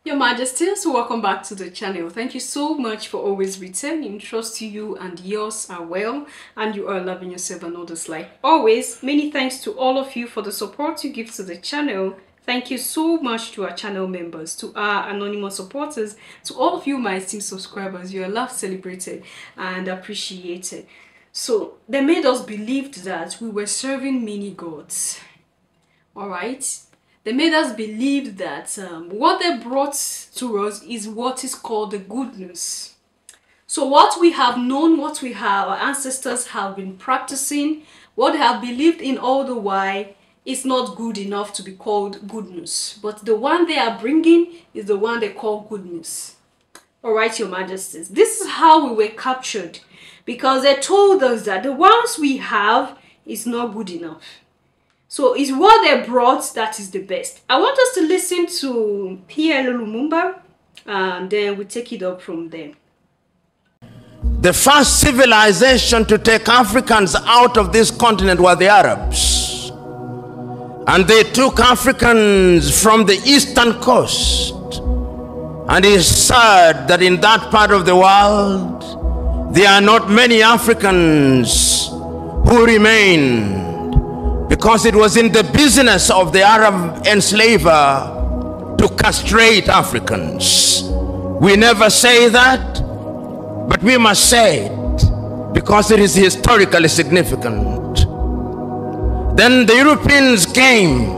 Your Majesties, welcome back to the channel. Thank you so much for always returning. Trust you and yours are well and you are loving yourself and others like always. Many thanks to all of you for the support you give to the channel. Thank you so much to our channel members, to our anonymous supporters, to all of you my esteemed subscribers. You are loved, celebrated and appreciated. So they made us believe that we were serving many gods. Alright? They made us believe that what they brought to us is what is called the good news. So what we have known, what our ancestors have been practicing, what they have believed in all the while is not good enough to be called good news. But the one they are bringing is the one they call good news. Alright, Your Majesties. This is how we were captured, because they told us that the ones we have is not good enough. So it's what they brought that is the best. I want us to listen to Pierre Lumumba and then we take it up from there. The first civilization to take Africans out of this continent were the Arabs. And they took Africans from the eastern coast. And it's sad that in that part of the world, there are not many Africans who remain, because it was in the business of the Arab enslaver to castrate Africans. We never say that, but we must say it because it is historically significant. Then the Europeans came,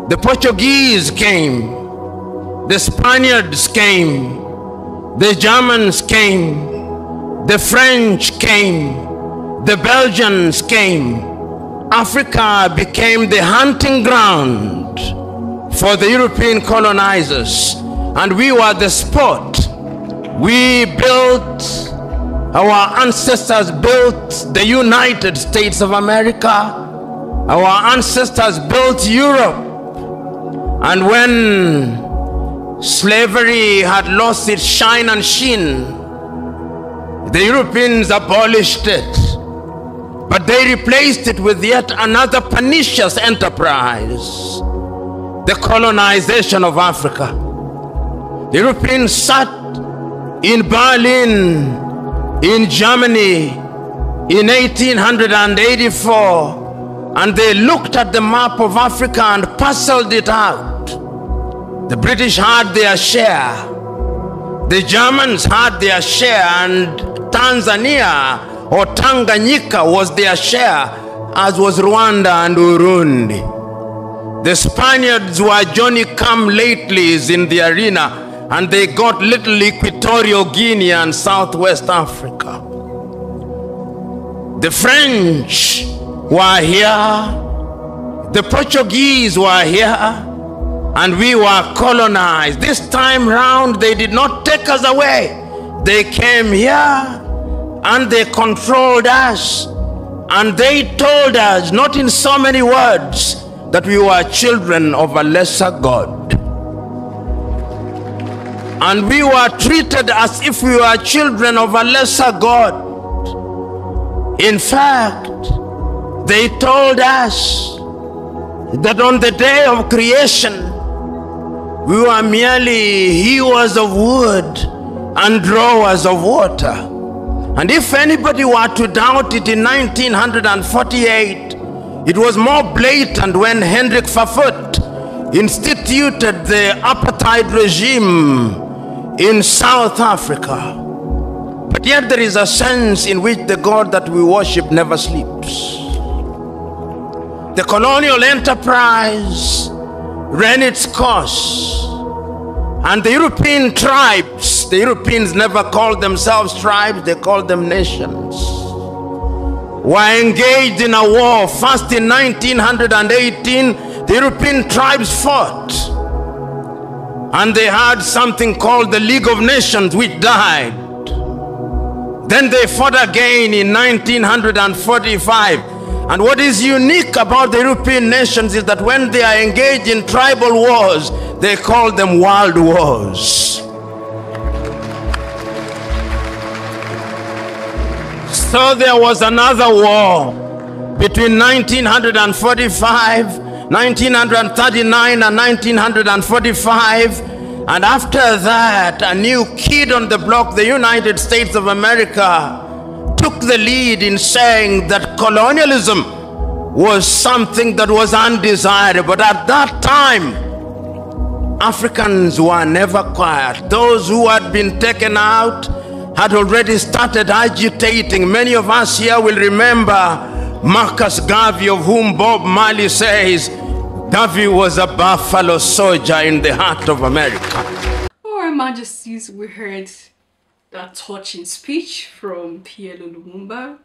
the Portuguese came, the Spaniards came, the Germans came, the French came, the Belgians came. Africa became the hunting ground for the European colonizers, and we were the spot. We built, our ancestors built the United States of America. Our ancestors built Europe. And when slavery had lost its shine and sheen, the Europeans abolished it. But they replaced it with yet another pernicious enterprise, the colonization of Africa. The Europeans sat in Berlin, in Germany, in 1884, and they looked at the map of Africa and parceled it out. The British had their share, the Germans had their share, and Tanzania or Tanganyika was their share, as was Rwanda and Burundi. The Spaniards were Johnny-come-latelys in the arena, and they got little Equatorial Guinea and Southwest Africa. The French were here, the Portuguese were here, and we were colonized. This time round, they did not take us away. They came here, and they controlled us, and they told us, not in so many words, that we were children of a lesser God. And we were treated as if we were children of a lesser God. In fact, they told us that on the day of creation, we were merely hewers of wood and drawers of water. And if anybody were to doubt it, in 1948, it was more blatant when Hendrik Verwoerd instituted the apartheid regime in South Africa. But yet there is a sense in which the God that we worship never sleeps. The colonial enterprise ran its course, and the European tribes, the Europeans never called themselves tribes, they called them nations, were engaged in a war. First in 1918, the European tribes fought, and they had something called the League of Nations, which died. Then they fought again in 1945. And what is unique about the European nations is that when they are engaged in tribal wars, they call them world wars. So there was another war between 1945, 1939 and 1945. And after that, a new kid on the block, the United States of America, took the lead in saying that colonialism was something that was undesirable. But at that time, Africans were never quiet. Those who had been taken out had already started agitating. Many of us here will remember Marcus Garvey, of whom Bob Marley says, Garvey was a buffalo soldier in the heart of America. Oh, Her Majesties, we heard that touching speech from Pierre Lumumba.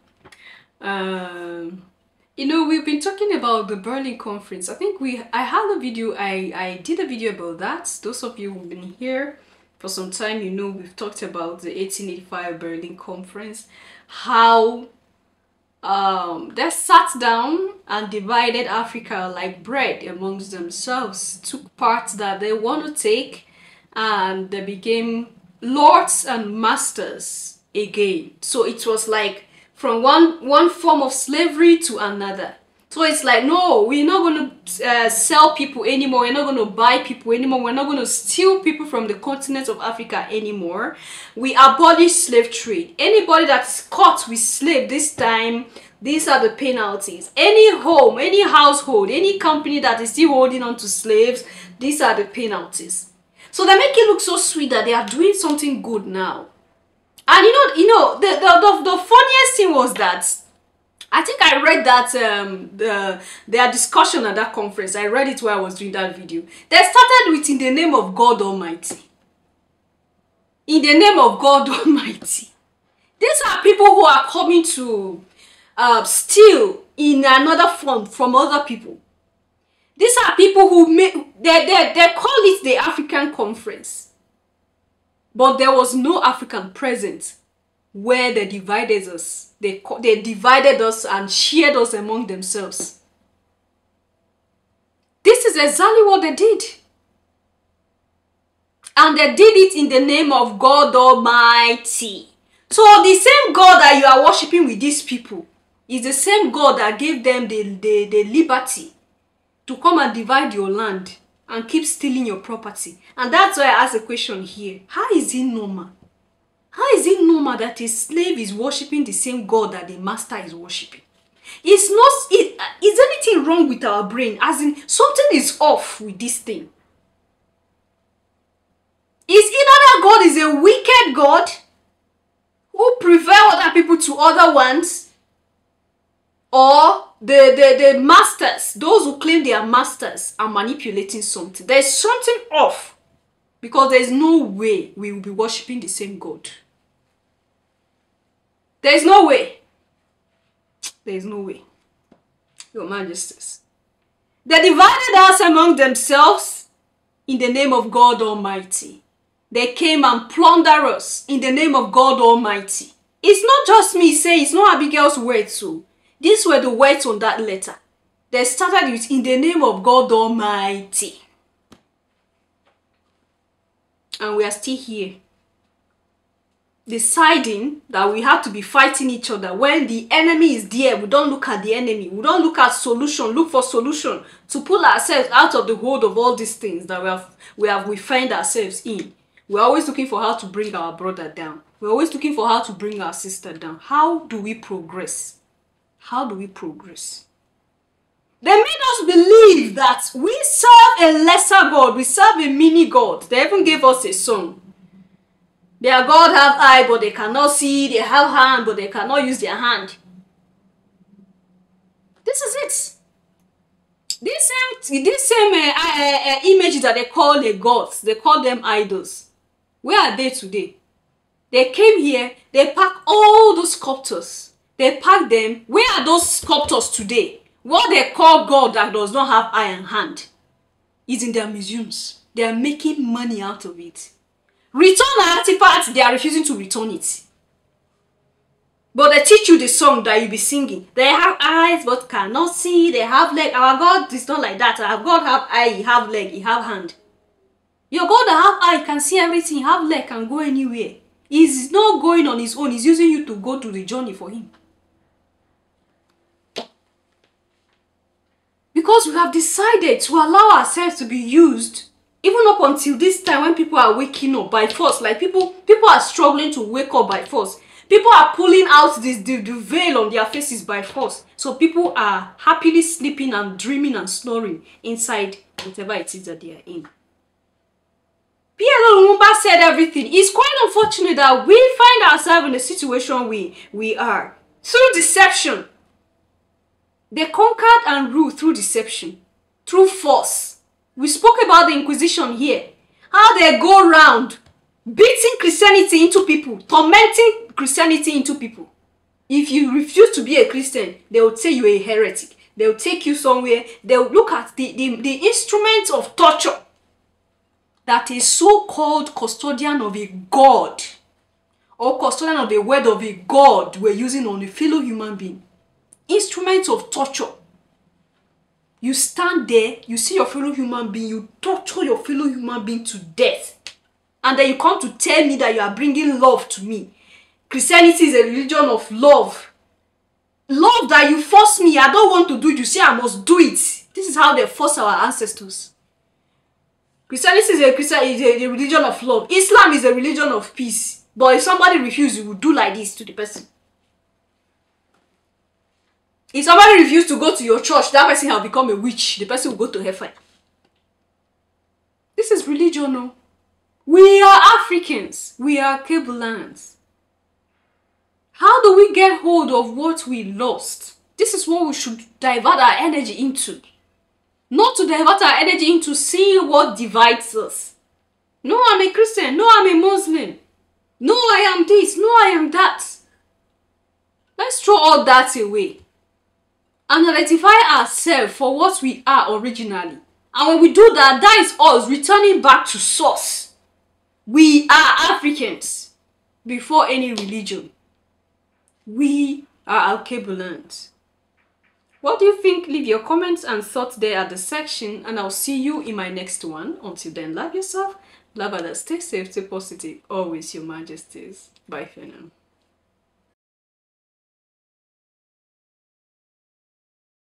You know, we've been talking about the Berlin Conference. I think I had a video, I did a video about that. Those of you who've been here for some time, you know, we've talked about the 1885 Berlin Conference, how they sat down and divided Africa like bread amongst themselves, took parts that they want to take, and they became lords and masters again. So it was like from one form of slavery to another. So it's like, no, we're not going to sell people anymore. We're not going to buy people anymore. We're not going to steal people from the continent of Africa anymore. We abolish slave trade. Anybody that's caught with slave this time, these are the penalties. Any home, any household, any company that is still holding on to slaves, these are the penalties. So they make it look so sweet that they are doing something good now. And the funniest thing was that I think I read that their discussion at that conference. I read it while I was doing that video. They started with "in the name of God Almighty." In the name of God Almighty. These are people who are coming to steal in another form from other people. These are people who they call it the African Conference. But there was no African present where they divided us. They divided us and shared us among themselves. This is exactly what they did. And they did it in the name of God Almighty. So the same God that you are worshiping with these people is the same God that gave them the liberty to come and divide your land and keep stealing your property. And that's why I ask a question here. How is it normal? How is it normal that a slave is worshiping the same God that the master is worshiping? Is anything wrong with our brain? As in, something is off with this thing. Is either that God is a wicked God who prefer other people to other ones, or the masters, those who claim they are masters, are manipulating something. There is something off, because there is no way we will be worshiping the same God. There is no way. There is no way. Your Majesties. They divided us among themselves in the name of God Almighty. They came and plundered us in the name of God Almighty. It's not just me saying, it's not Abigail's words too. These were the words on that letter. They started with "in the name of God Almighty." And we are still here, deciding that we have to be fighting each other. When the enemy is there, we don't look at the enemy. We don't look at solution, look for solution to pull ourselves out of the hold of all these things that we find ourselves in. We're always looking for how to bring our brother down. We're always looking for how to bring our sister down. How do we progress? How do we progress? They made us believe that we serve a lesser God. We serve a mini God. They even gave us a song. Their God have eye, but they cannot see. They have hand, but they cannot use their hand. This is it. This same image that they call the gods, they call them idols. Where are they today? They came here, they packed all those sculptures. They packed them. Where are those sculptors today? What they call God that does not have eye and hand is in their museums. They are making money out of it. Return an artifact, they are refusing to return it. But they teach you the song that you be singing. They have eyes but cannot see. They have leg. Our God is not like that. Our God have eye, he have leg, he have hand. Your God that have eye can see everything, have leg, can go anywhere. He's not going on his own. He's using you to go to the journey for him. Because we have decided to allow ourselves to be used Even up until this time when people are waking up by force, like people are struggling to wake up by force. People are pulling out the veil on their faces by force. So people are happily sleeping and dreaming and snoring inside whatever it is that they are in. Pierre Lumumba said everything. It's quite unfortunate that we find ourselves in the situation we are. Through deception. They conquered and ruled through deception. Through force. We spoke about the Inquisition here. How they go around beating Christianity into people. Tormenting Christianity into people. If you refuse to be a Christian, they will say you're a heretic. They will take you somewhere. They will look at the instruments of torture that a so-called custodian of a god or custodian of the word of a god were using on a fellow human being. Instruments of torture. You stand there, you see your fellow human being, you torture your fellow human being to death. And then you come to tell me that you are bringing love to me. Christianity is a religion of love. Love that you force me, I don't want to do it, you say I must do it. This is how they force our ancestors. Christianity is a religion of love. Islam is a religion of peace. But if somebody refuses, you will do like this to the person. If somebody refuses to go to your church, that person has become a witch. The person will go to hellfire. This is religion, no? We are Africans. We are Kebulands. How do we get hold of what we lost? This is what we should divert our energy into. Not to divert our energy into seeing what divides us. No, I'm a Christian. No, I'm a Muslim. No, I am this. No, I am that. Let's throw all that away. And identify ourselves for what we are originally. And when we do that, that is us returning back to source. We are Africans before any religion. We are Alkebulands. What do you think? Leave your comments and thoughts there at the section, and I'll see you in my next one. Until then, love yourself, love others, stay safe, stay positive. Always your majesties. Bye for now.